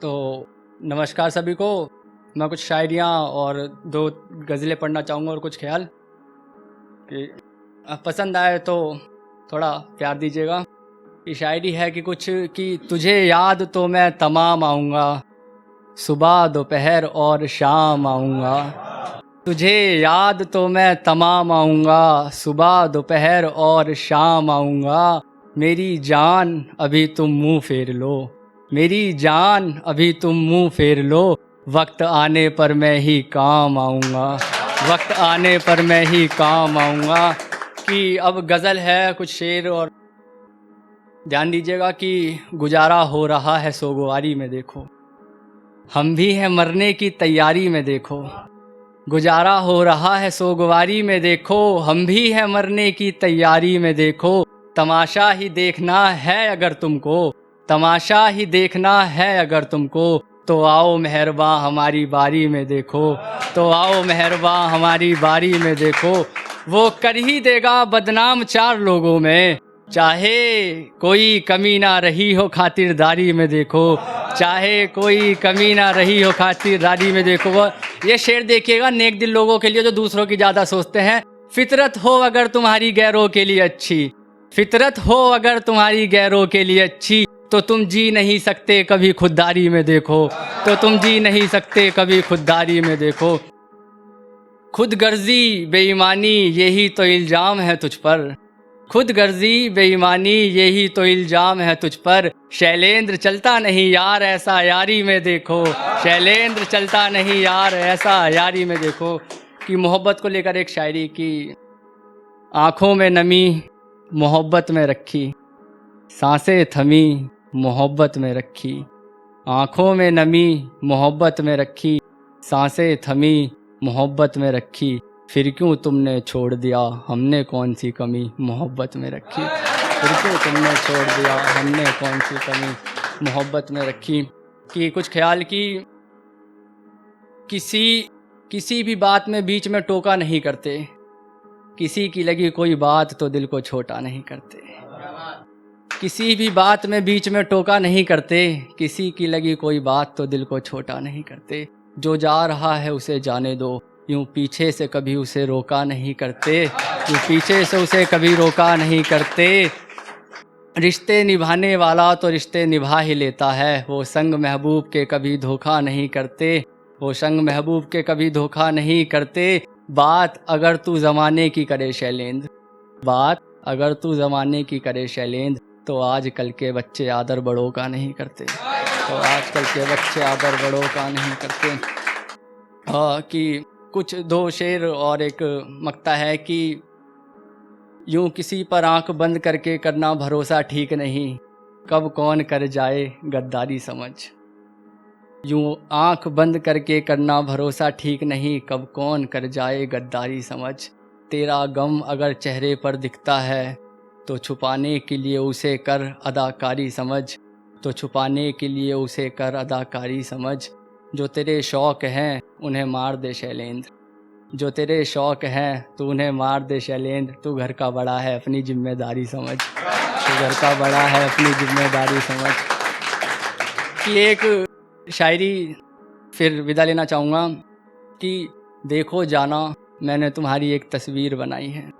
तो नमस्कार सभी को। मैं कुछ शायरियाँ और 2 गज़लें पढ़ना चाहूँगा और कुछ ख़्याल कि पसंद आए तो थोड़ा प्यार दीजिएगा। ये शायरी है कि कुछ कि तुझे याद तो मैं तमाम आऊँगा, सुबह दोपहर और शाम आऊँगा। तुझे याद तो मैं तमाम आऊँगा, सुबह दोपहर और शाम आऊँगा। मेरी जान अभी तुम मुँह फेर लो, मेरी जान अभी तुम मुँह फेर लो। वक्त आने पर मैं ही काम आऊँगा, वक्त आने पर मैं ही काम आऊँगा। कि अब गज़ल है कुछ शेर और ध्यान दीजिएगा कि गुजारा हो रहा है सोगवारी में देखो, हम भी हैं मरने की तैयारी में देखो। गुजारा हो रहा है सोगवारी में देखो, हम भी हैं मरने की तैयारी में देखो। तमाशा ही देखना है अगर तुमको, तमाशा ही देखना है अगर तुमको, तो आओ मेहरबां हमारी बारी में देखो, तो आओ मेहरबां हमारी बारी में देखो। वो कर ही देगा बदनाम 4 लोगों में, चाहे कोई कमी ना रही हो खातिरदारी में देखो, चाहे कोई कमी ना रही हो खातिरदारी में देखो। वो ये शेर देखिएगा नेक दिल लोगों के लिए जो दूसरों की ज़्यादा सोचते हैं। फितरत हो अगर तुम्हारी गैरों के लिए अच्छी, फितरत हो अगर तुम्हारी गैरों के लिए अच्छी, तो तुम जी नहीं सकते कभी खुददारी में देखो, तो तुम जी नहीं सकते कभी खुददारी में देखो। खुद गर्जी बेईमानी यही तो इल्ज़ाम है तुझ पर, खुद गर्जी बेईमानी यही तो इल्ज़ाम है तुझ पर। शैलेंद्र चलता नहीं यार ऐसा यारी में देखो, शैलेंद्र चलता नहीं यार ऐसा यारी में देखो। कि मोहब्बत को लेकर एक शायरी की आँखों में नमी मोहब्बत में रखी, सांसें थमी मोहब्बत में रखी। आँखों में नमी मोहब्बत में रखी, सांसें थमी मोहब्बत में रखी। फिर क्यों तुमने छोड़ दिया हमने कौन सी कमी मोहब्बत में रखी, फिर क्यों तुमने छोड़ दिया हमने कौन सी कमी मोहब्बत में रखी। कि कुछ ख्याल की किसी भी बात में बीच में टोका नहीं करते, किसी की लगी कोई बात तो दिल को छोटा नहीं करते। किसी भी बात में बीच में टोका नहीं करते, किसी की लगी कोई बात तो दिल को छोटा नहीं करते। जो जा रहा है उसे जाने दो, यूँ पीछे से कभी उसे रोका नहीं करते, यूँ पीछे से उसे कभी रोका नहीं करते। रिश्ते निभाने वाला तो रिश्ते निभा ही लेता है, वो संग महबूब के कभी धोखा नहीं करते, वो संग महबूब के कभी धोखा नहीं करते। बात अगर तू ज़माने की करे शैलेंद्र, बात अगर तू ज़माने की करे शैलेंद्र, तो आजकल के बच्चे आदर बड़ों का नहीं करते, तो आजकल के बच्चे आदर बड़ों का नहीं करते। कि कुछ 2 शेर और एक मक्ता है कि यूँ किसी पर आंख बंद करके करना भरोसा ठीक नहीं, कब कौन कर जाए गद्दारी समझ। यूँ आंख बंद करके करना भरोसा ठीक नहीं, कब कौन कर जाए गद्दारी समझ। तेरा गम अगर चेहरे पर दिखता है तो छुपाने के लिए उसे कर अदाकारी समझ, तो छुपाने के लिए उसे कर अदाकारी समझ। जो तेरे शौक़ हैं उन्हें मार दे शैलेंद्र, जो तेरे शौक़ हैं तू उन्हें मार दे शैलेंद्र। तू घर का बड़ा है अपनी जिम्मेदारी समझ, तू घर का बड़ा है अपनी जिम्मेदारी समझ। कि एक शायरी फिर विदा लेना चाहूँगा कि देखो जाना मैंने तुम्हारी एक तस्वीर बनाई है,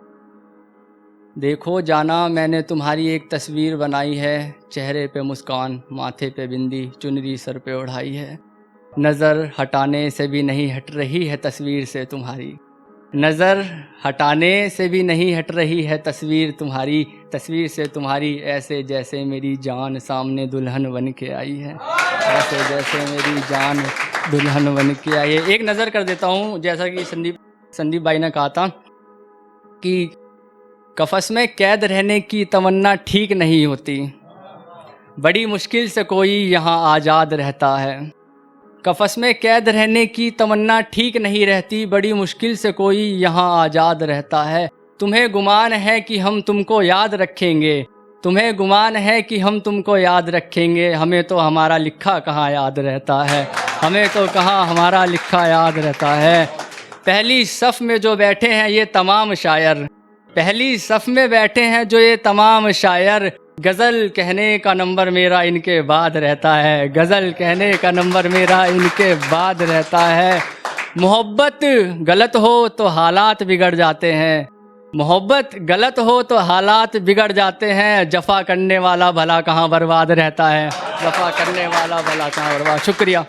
देखो जाना मैंने तुम्हारी एक तस्वीर बनाई है। चेहरे पे मुस्कान माथे पे बिंदी चुनरी सर पे ओढ़ाई है, नज़र हटाने से भी नहीं हट रही है तस्वीर से तुम्हारी, नज़र हटाने से भी नहीं हट रही है तस्वीर तुम्हारी, तस्वीर से तुम्हारी। ऐसे जैसे मेरी जान सामने दुल्हन बन के आई है, ऐसे जैसे मेरी जान दुल्हन बन के आई है। एक नज़र कर देता हूँ, जैसा कि संदीप भाई ने कहा था कि कफ़स में कैद रहने की तमन्ना ठीक नहीं होती, बड़ी मुश्किल से कोई यहाँ आज़ाद रहता है। कफ़स में कैद रहने की तमन्ना ठीक नहीं रहती, बड़ी मुश्किल से कोई यहाँ आज़ाद रहता है। तुम्हें गुमान है कि हम तुमको याद रखेंगे, तुम्हें गुमान है कि हम तुमको याद रखेंगे, हमें तो हमारा लिखा कहाँ याद रहता है, हमें तो कहाँ हमारा लिखा याद रहता है। पहली सफ़ में जो बैठे हैं ये तमाम शायर, पहली सफ़ में बैठे हैं जो ये तमाम शायर, गज़ल कहने का नंबर मेरा इनके बाद रहता है, गज़ल कहने का नंबर मेरा इनके बाद रहता है। मोहब्बत गलत हो तो हालात बिगड़ जाते हैं, मोहब्बत गलत हो तो हालात बिगड़ जाते हैं। जफ़ा करने वाला भला कहाँ बर्बाद रहता है, जफ़ा करने वाला भला कहाँ बर्बाद। शुक्रिया।